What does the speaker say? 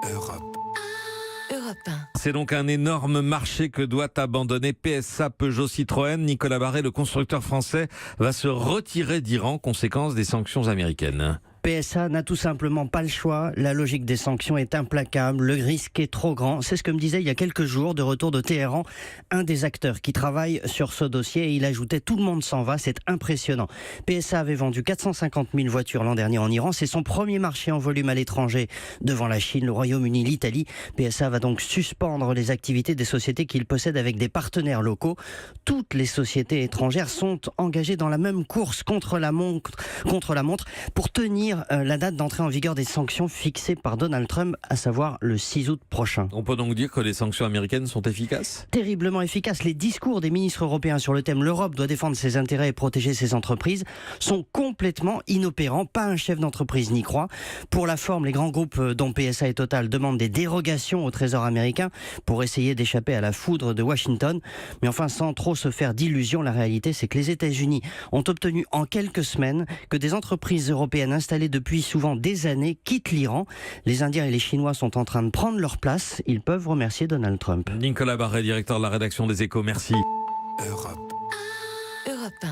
Europe. Europe 1. C'est donc un énorme marché que doit abandonner PSA Peugeot Citroën. Nicolas Barré, le constructeur français, va se retirer d'Iran, conséquence des sanctions américaines. PSA n'a tout simplement pas le choix. La logique des sanctions est implacable. Le risque est trop grand. C'est ce que me disait il y a quelques jours, de retour de Téhéran, un des acteurs qui travaille sur ce dossier. Et il ajoutait: tout le monde s'en va, c'est impressionnant. PSA avait vendu 450 000 voitures l'an dernier en Iran. C'est son premier marché en volume à l'étranger, devant la Chine, le Royaume-Uni, l'Italie. PSA va donc suspendre les activités des sociétés qu'il possède avec des partenaires locaux. Toutes les sociétés étrangères sont engagées dans la même course contre la montre pour tenir la date d'entrée en vigueur des sanctions fixées par Donald Trump, à savoir le 6 août prochain. On peut donc dire que les sanctions américaines sont efficaces ? Terriblement efficaces. Les discours des ministres européens sur le thème « L'Europe doit défendre ses intérêts et protéger ses entreprises » sont complètement inopérants. Pas un chef d'entreprise n'y croit. Pour la forme, les grands groupes dont PSA et Total demandent des dérogations au Trésor américain pour essayer d'échapper à la foudre de Washington. Mais enfin, sans trop se faire d'illusions, la réalité, c'est que les États-Unis ont obtenu en quelques semaines que des entreprises européennes installées depuis souvent des années quittent l'Iran. Les Indiens et les Chinois sont en train de prendre leur place. Ils peuvent remercier Donald Trump. Nicolas Barré, directeur de la rédaction des Échos, merci. Europe. Europe 1.